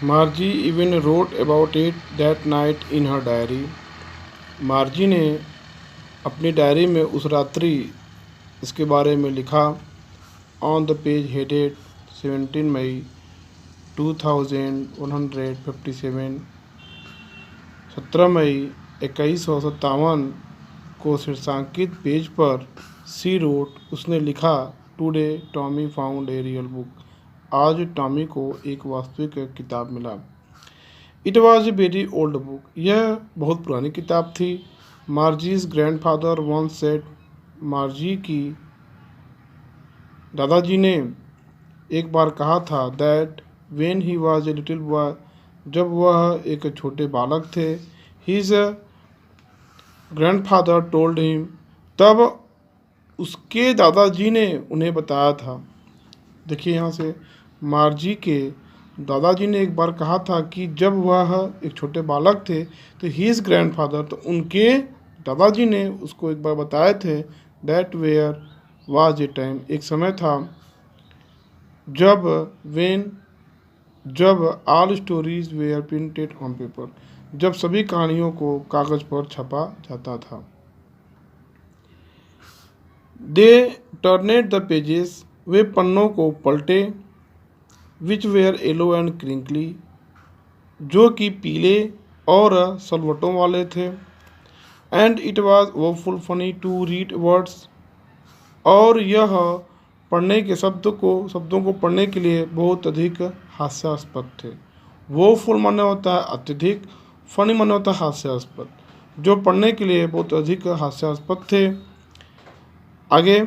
Margie even wrote about it that night in her diary. मार्जी ने अपनी diary में उस रात्रि इसके बारे में लिखा। ऑन द पेज हेडेड 17 मई 2157, 17 मई 2157 को शीर्षांकित पेज पर सी रोट, उसने लिखा, today Tommy found a real book. आज टॉमी को एक वास्तविक किताब मिला। It was a very old book. यह बहुत पुरानी किताब थी। मार्जीज ग्रैंडफादर वंस सेड। मार्जी की दादाजी ने एक बार कहा था, that when he was a little boy, जब वह एक छोटे बालक थे, हीज ग्रैंडफादर टोल्ड हिम, तब उसके दादाजी ने उन्हें बताया था। देखिए यहाँ से, मार्जी के दादाजी ने एक बार कहा था कि जब वह एक छोटे बालक थे तो हीज ग्रैंडफादर, तो उनके दादाजी ने उसको एक बार बताए थे, that where was a time, एक समय था जब जब all stories were printed on paper, जब सभी कहानियों को कागज पर छपा जाता था। दे टर्नेड द पेजेस, वे पन्नों को पलटे, which were yellow and crinkly, जो कि पीले और सलवटों वाले थे। And it was awfully funny to read words, और यह पढ़ने के शब्दों को पढ़ने के लिए बहुत अधिक हास्यास्पद थे। वोफुल माने होता है अत्यधिक, फनी माने होता है हास्यास्पद, जो पढ़ने के लिए बहुत अधिक हास्यास्पद थे। आगे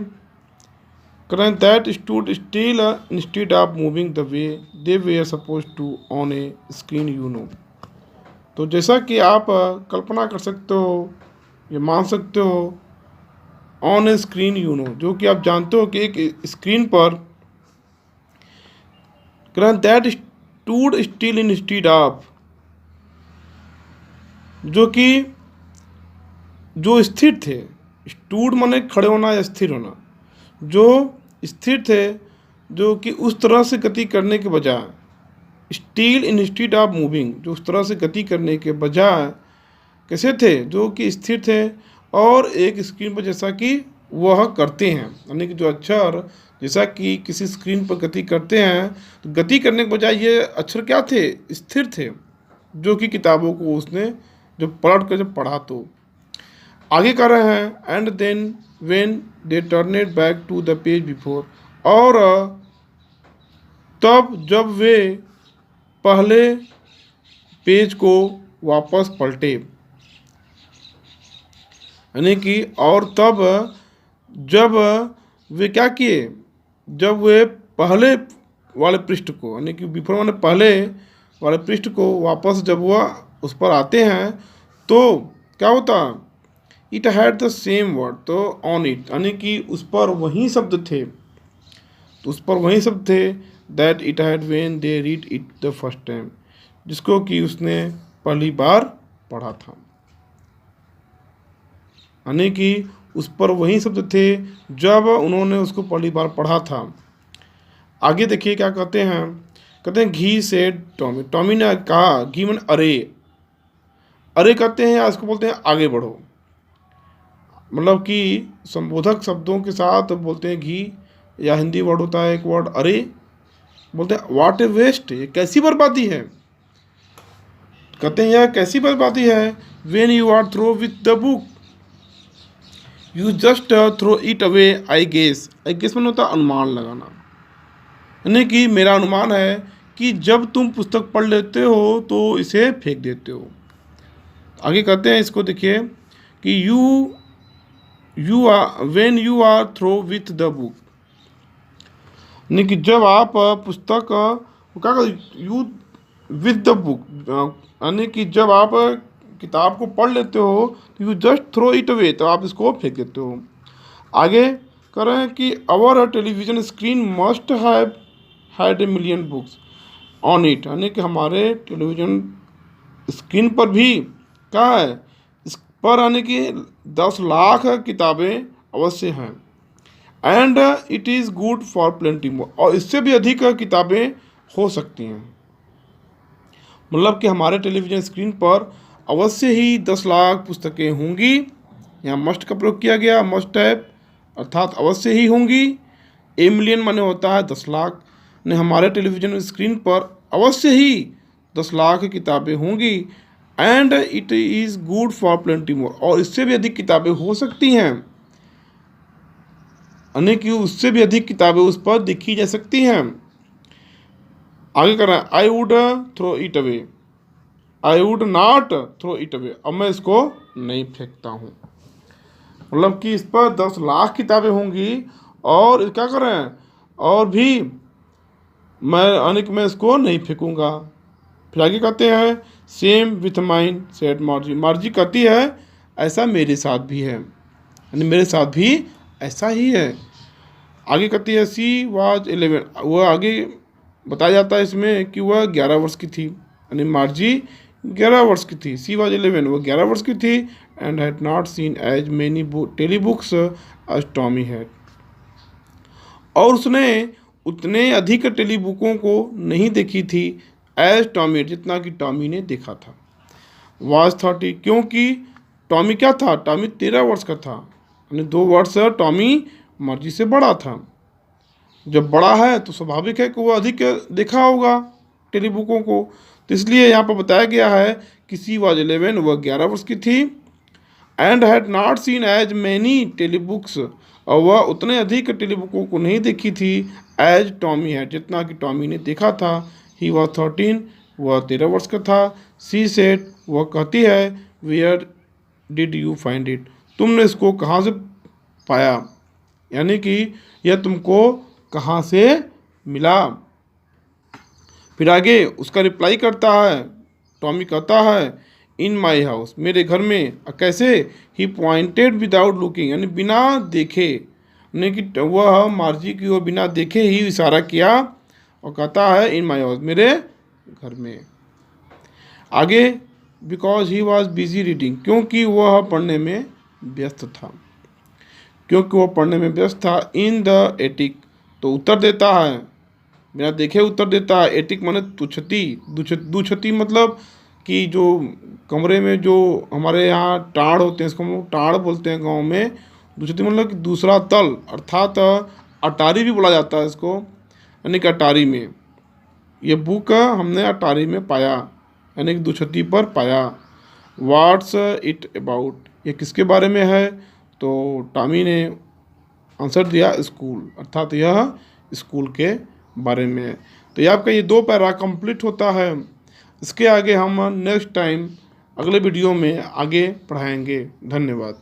करें, that stood still instead of moving the way they were suppose to on a screen, you know. तो जैसा कि आप कल्पना कर सकते हो या मान सकते हो, on a screen you no, जो कि आप जानते हो कि एक स्क्रीन पर, करें that stood still instead of, जो स्थिर थे, स्टूड माने खड़े होना या स्थिर होना, जो स्थिर थे, जो कि उस तरह से गति करने के बजाय, स्टील इंस्टीड ऑफ मूविंग, जो उस तरह से गति करने के बजाय कैसे थे, जो कि स्थिर थे और एक स्क्रीन पर जैसा कि वह करते हैं, यानी कि जो अक्षर जैसा कि किसी स्क्रीन पर गति करते हैं, तो गति करने के बजाय ये अक्षर क्या थे, स्थिर थे, जो कि किताबों को उसने जब पलट कर जब पढ़ा तो। आगे कर रहे हैं, and then when they turned back to the page before, और तब जब वे पहले पेज को वापस पलटे, यानी कि और तब जब वे क्या किए, जब वे पहले वाले पृष्ठ को, यानी कि बिफोर माने पहले वाले पृष्ठ को वापस जब वह उस पर आते हैं तो क्या होता, it had the same word, तो ऑन इट, यानी कि उस पर वही शब्द थे, तो उस पर वही शब्द थे, that it had when they read it the first time, जिसको कि उसने पहली बार पढ़ा था, यानी कि उस पर वही शब्द थे जब उन्होंने उसको पहली बार पढ़ा था। आगे देखिए क्या कहते हैं, घी सेड टॉमी, टॉमी ने कहा, घी मन अरे, अरे कहते हैं या इसको बोलते हैं आगे बढ़ो, मतलब कि संबोधक शब्दों के साथ बोलते हैं घी, या हिंदी वर्ड होता है एक वर्ड अरे, बोलते हैं व्हाट ए वेस्ट, ये कैसी बर्बादी है, कहते हैं यह कैसी बर्बादी है। When you are through with the book you just throw it away, I guess में होता है अनुमान लगाना, यानी कि मेरा अनुमान है कि जब तुम पुस्तक पढ़ लेते हो तो इसे फेंक देते हो। आगे कहते हैं, इसको देखिए कि you are when you are through with the book, यानी कि जब आप पुस्तक क्या यू विथ द बुक, यानी कि जब आप किताब को पढ़ लेते हो तो you just throw it away, तो आप इसको फेंक देते हो। आगे कह रहे हैं कि our television screen must have had a million books on it, यानी कि हमारे टेलीविज़न स्क्रीन पर भी क्या है, इस पर यानी कि 10 लाख किताबें अवश्य हैं। And it is good for plenty more, और इससे भी अधिक किताबें हो सकती हैं। मतलब कि हमारे टेलीविज़न स्क्रीन पर अवश्य ही 10 लाख पुस्तकें होंगी। यहाँ मस्ट का प्रयोग किया गया, मस्ट हैव अर्थात अवश्य ही होंगी। ए मिलियन माने होता है 10 लाख, ने हमारे टेलीविज़न स्क्रीन पर अवश्य ही 10 लाख किताबें होंगी। And it is good for plenty more, और इससे भी अधिक किताबें हो सकती हैं, यानी कि उससे भी अधिक किताबें उस पर देखी जा सकती हैं। आगे कर रहा है, I would throw it away, I would not throw it away, अब मैं इसको नहीं फेंकता हूँ। मतलब कि इस पर 10 लाख किताबें होंगी और क्या कर रहे हैं, और भी मैं यानी कि मैं इसको नहीं फेंकूंगा। फिर आगे कहते हैं, सेम विथ माइन सेड मार्जी, मार्जी कहती है ऐसा मेरे साथ भी है, यानी मेरे साथ भी ऐसा ही है। आगे कहती है, सी वाज 11, वह आगे बताया जाता है इसमें कि वह 11 वर्ष की थी, यानी मार्जी 11 वर्ष की थी। सी वाज 11, वह 11 वर्ष की थी। And had not seen as many telebooks as Tommy had, और उसने उतने अधिक टेली बुकों को नहीं देखी थी एज टॉमी, जितना कि टॉमी ने देखा था। वाज 30, क्योंकि टॉमी क्या था, टॉमी 13 वर्ष का था, यानी 2 वर्ष टॉमी मर्जी से बड़ा था। जब बड़ा है तो स्वाभाविक है कि वो अधिक देखा होगा टेली बुकों को, तो इसलिए यहाँ पर बताया गया है कि सी वाज 11, वह 11 वर्ष की थी। And had not seen as many telebooks, और वह उतने अधिक टेली बुकों को नहीं देखी थी एज टॉमी है, जितना कि टॉमी ने देखा था। ही वॉज 13, वह 13 वर्ष का था। सी सेड, वह कहती है, where did you find it, तुमने इसको कहाँ से पाया, यानी कि यह तुमको कहाँ से मिला। फिर आगे उसका रिप्लाई करता है, टॉमी कहता है, इन माई हाउस, मेरे घर में। कैसे, ही पॉइंटेड विदाउट लुकिंग, यानी बिना देखे, यानी कि वह मार्जी की ओर बिना देखे ही इशारा किया और कहता है, इन माई हाउस, मेरे घर में। आगे, because he was busy reading, क्योंकि वह पढ़ने में व्यस्त था, क्योंकि वह पढ़ने में व्यस्त था। इन द एटिक, तो उत्तर देता है, बिना देखे उत्तर देता है। एटिक माने दुछती, दुछती मतलब कि जो कमरे में जो हमारे यहाँ टाड़ होते हैं, इसको हम लोग टाड़ बोलते हैं गांव में। दुछती मतलब कि दूसरा तल, अर्थात अटारी भी बोला जाता है इसको, यानी कि अटारी में। ये बुक हमने अटारी में पाया, यानी कि दुछती पर पाया। व्हाट्स इट अबाउट, ये किसके बारे में है, तो टॉमी ने आंसर दिया, स्कूल, अर्थात यह स्कूल के बारे में है। तो ये आपका ये 2 पैरा कंप्लीट होता है। इसके आगे हम नेक्स्ट टाइम अगले वीडियो में आगे पढ़ाएंगे। धन्यवाद।